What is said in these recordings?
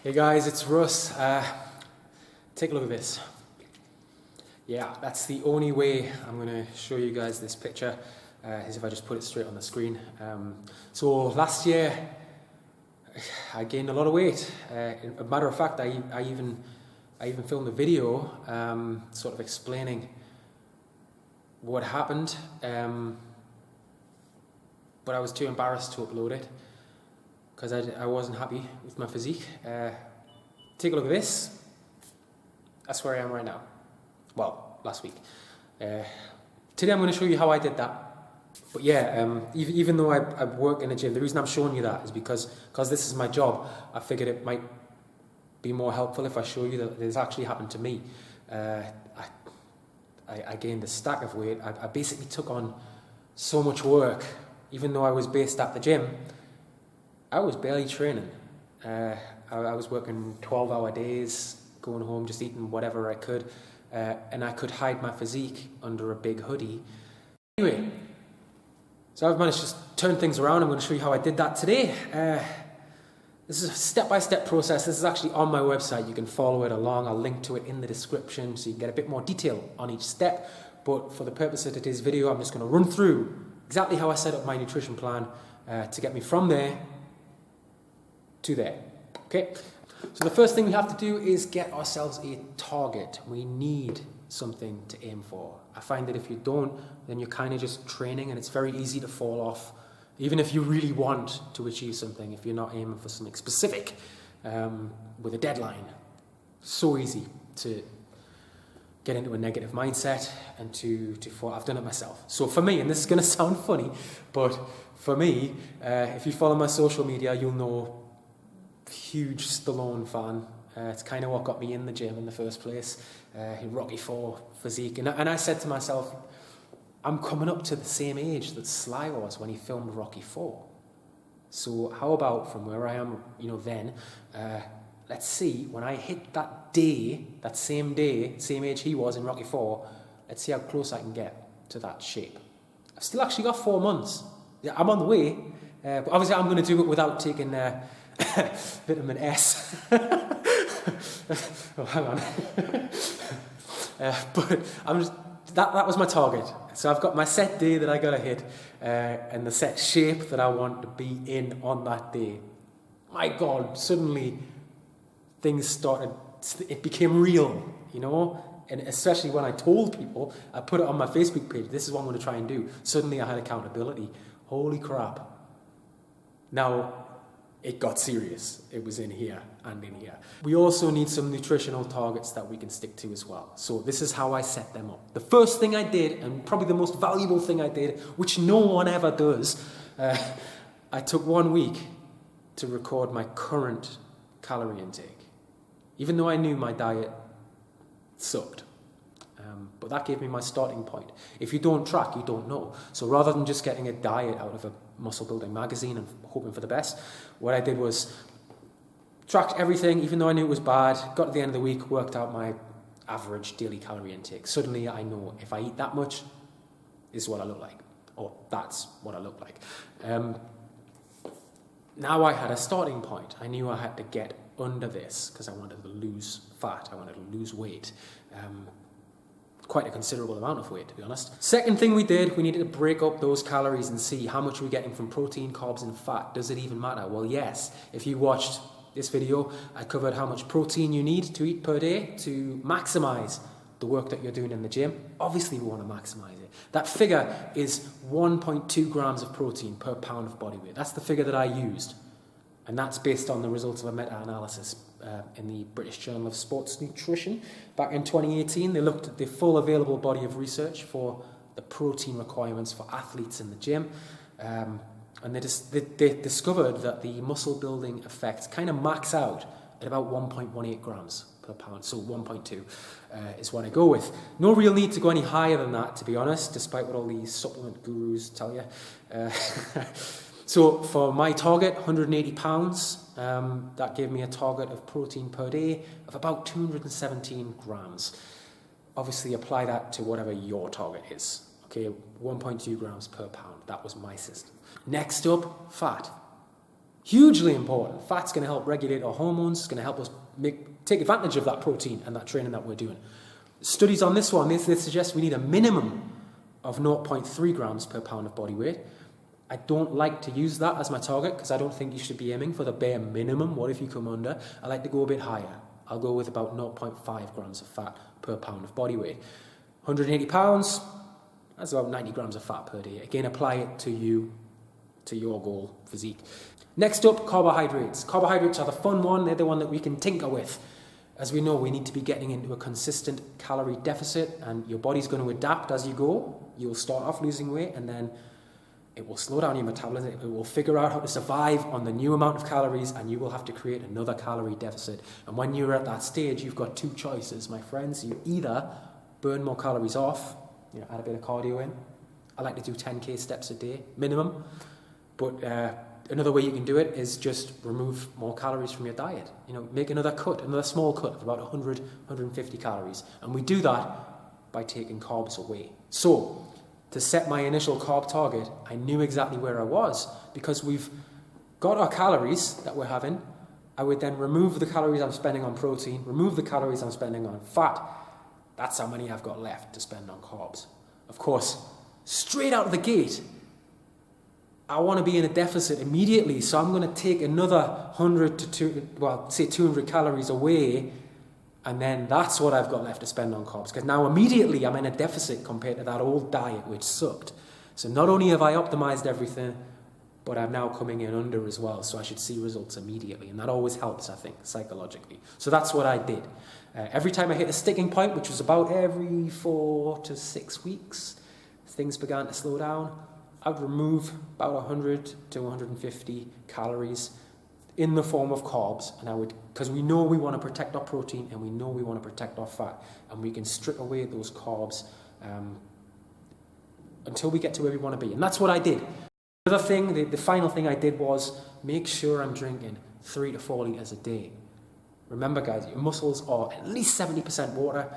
Hey guys, it's Russ. Take a look at this. Yeah, that's the only way I'm going to show you guys this picture, is if I just put it straight on the screen. So last year, I gained a lot of weight. A matter of fact, I even filmed a video sort of explaining what happened, but I was too embarrassed to upload it because I wasn't happy with my physique. Take a look at this. That's where I am right now. Well, last week. Today I'm going to show you how I did that. But yeah, even though I work in a gym, the reason I'm showing you that is because this is my job. I figured it might be more helpful if I show you that this actually happened to me. I gained a stack of weight. I basically took on so much work. Even though I was based at the gym, I was barely training. I was working 12-hour days, going home, just eating whatever I could, and I could hide my physique under a big hoodie. Anyway, so I've managed to just turn things around. I'm going to show you how I did that today. This is a step-by-step process. This is actually on my website. You can follow it along. I'll link to it in the description so you can get a bit more detail on each step. But for the purpose of today's video, I'm just going to run through exactly how I set up my nutrition plan to get me from there to there. Okay, so the first thing we have to do is get ourselves a target. We need something to aim for. I find that if you don't, then you're kind of just training and it's very easy to fall off. Even if you really want to achieve something, if you're not aiming for something specific with a deadline, so easy to get into a negative mindset and to fall. I've done it myself. So for me, and this is going to sound funny, but for me, if you follow my social media, you'll know, huge Stallone fan. It's kind of what got me in the gym in the first place. Rocky IV physique, and I said to myself, I'm coming up to the same age that Sly was when he filmed Rocky IV. So how about from where I am, then, let's see, when I hit that day, same age he was in Rocky IV, let's see how close I can get to that shape. I've still actually got 4 months. Yeah, I'm on the way, but obviously I'm going to do it without taking vitamin S. Oh, hang on. But I'm just, that was my target. So I've got my set day that I got to hit, and the set shape that I want to be in on that day. My God, suddenly things started, it became real, and especially when I told people, I put it on my Facebook page, this is what I'm going to try and do. Suddenly I had accountability. Holy crap. Now, it got serious. It was in here and in here. We also need some nutritional targets that we can stick to as well. So this is how I set them up. The first thing I did, and probably the most valuable thing I did, which no one ever does, I took 1 week to record my current calorie intake. Even though I knew my diet sucked. But that gave me my starting point. If you don't track, you don't know. So rather than just getting a diet out of a muscle building magazine and hoping for the best, what I did was tracked everything, even though I knew it was bad, got to the end of the week, worked out my average daily calorie intake. Suddenly I know if I eat that much, this is what I look like. Or that's what I look like. Now I had a starting point. I knew I had to get under this because I wanted to lose fat. I wanted to lose weight. Quite a considerable amount of weight, to be honest. Second thing we did, we needed to break up those calories and see how much we're getting from protein, carbs, and fat. Does it even matter? Well, yes. If you watched this video, I covered how much protein you need to eat per day to maximize the work that you're doing in the gym. Obviously, we want to maximize it. That figure is 1.2 grams of protein per pound of body weight. That's the figure that I used. And that's based on the results of a meta-analysis in the British Journal of Sports Nutrition. Back in 2018, they looked at the full available body of research for the protein requirements for athletes in the gym. And they discovered that the muscle building effects kind of max out at about 1.18 grams per pound. So 1.2 is what I go with. No real need to go any higher than that, to be honest, despite what all these supplement gurus tell you. So for my target, 180 pounds, that gave me a target of protein per day of about 217 grams. Obviously apply that to whatever your target is. Okay, 1.2 grams per pound. That was my system. Next up, fat. Hugely important. Fat's going to help regulate our hormones. It's going to help us take advantage of that protein and that training that we're doing. Studies on this one, they suggest we need a minimum of 0.3 grams per pound of body weight. I don't like to use that as my target because I don't think you should be aiming for the bare minimum. What if you come under? I like to go a bit higher. I'll go with about 0.5 grams of fat per pound of body weight. 180 pounds, that's about 90 grams of fat per day. Again, apply it to you, to your goal physique. Next up, carbohydrates. Carbohydrates are the fun one. They're the one that we can tinker with. As we know, we need to be getting into a consistent calorie deficit, and your body's going to adapt as you go. You'll start off losing weight, and then it will slow down your metabolism. It will figure out how to survive on the new amount of calories, and you will have to create another calorie deficit. And when you're at that stage, you've got two choices, my friends. You either burn more calories off, add a bit of cardio in. I like to do 10k steps a day, minimum. But another way you can do it is just remove more calories from your diet. Make another small cut of about 100, 150 calories. And we do that by taking carbs away. So, to set my initial carb target, I knew exactly where I was because we've got our calories that we're having. I would then remove the calories I'm spending on protein, remove the calories I'm spending on fat. That's how many I've got left to spend on carbs. Of course, straight out of the gate, I want to be in a deficit immediately, so I'm going to take another 100 to 200 calories away, and then that's what I've got left to spend on carbs. Because now immediately I'm in a deficit compared to that old diet which sucked. So not only have I optimized everything, but I'm now coming in under as well, so I should see results immediately, and that always helps, I think, psychologically. So that's what I did. Every time I hit a sticking point, which was about every 4 to 6 weeks, things began to slow down. I'd remove about 100 to 150 calories in the form of carbs, and because we know we want to protect our protein and we know we want to protect our fat, and we can strip away those carbs until we get to where we want to be. And that's what I did. Another thing, the final thing I did was make sure I'm drinking 3 to 4 litres a day. Remember, guys, your muscles are at least 70% water.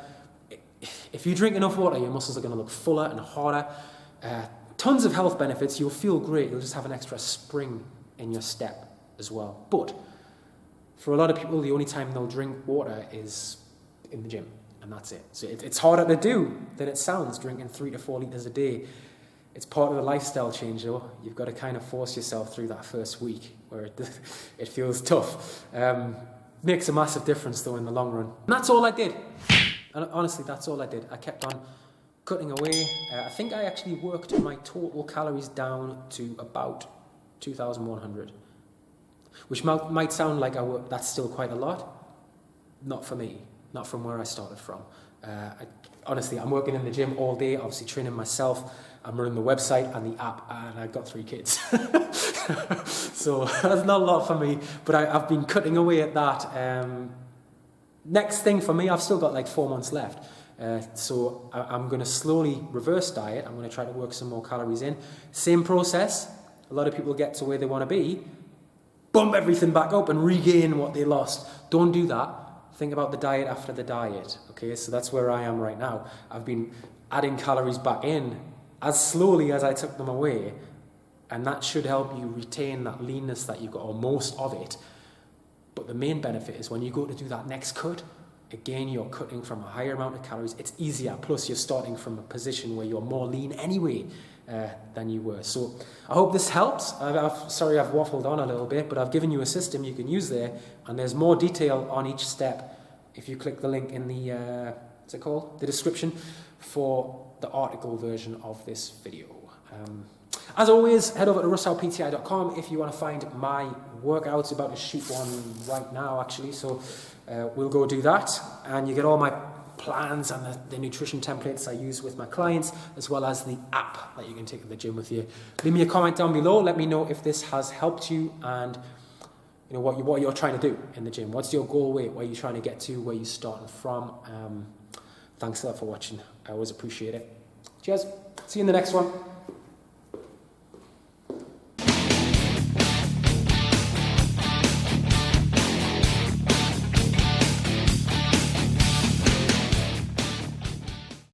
If you drink enough water, your muscles are going to look fuller and harder. Tons of health benefits. You'll feel great. You'll just have an extra spring in your step as well. But for a lot of people, the only time they'll drink water is in the gym, and that's it. So it's harder to do than it sounds, drinking 3 to 4 litres a day. It's part of the lifestyle change, though. You've got to kind of force yourself through that first week where it feels tough. Makes a massive difference, though, in the long run. And that's all I did. And honestly, that's all I did. I kept on cutting away. I think I actually worked my total calories down to about 2,100, which might sound like that's still quite a lot. Not for me. Not from where I started from. Honestly, I'm working in the gym all day, obviously training myself. I'm running the website and the app, and I've got 3 kids. So that's not a lot for me, but I've been cutting away at that. Next thing for me, I've still got like 4 months left. So I'm going to slowly reverse diet. I'm going to try to work some more calories in. Same process. A lot of people get to where they want to be, bump everything back up and regain what they lost. Don't do that. Think about the diet after the diet. Okay, so that's where I am right now. I've been adding calories back in as slowly as I took them away, and that should help you retain that leanness that you've got, or most of it. But the main benefit is when you go to do that next cut, again, you're cutting from a higher amount of calories. It's easier, plus you're starting from a position where you're more lean anyway than you were. So I hope this helps. Sorry I've waffled on a little bit, but I've given you a system you can use there, and there's more detail on each step if you click the link in the, the description for the article version of this video. As always, head over to russellpti.com if you want to find my workouts. About to shoot one right now, actually, so we'll go do that, and you get all my plans and the nutrition templates I use with my clients, as well as the app that you can take to the gym with you. Leave me a comment down below. Let me know if this has helped you, and what you're trying to do in the gym. What's your goal weight? Where you're trying to get to? Where you're starting from? Thanks a lot for watching. I always appreciate it. Cheers. See you in the next one.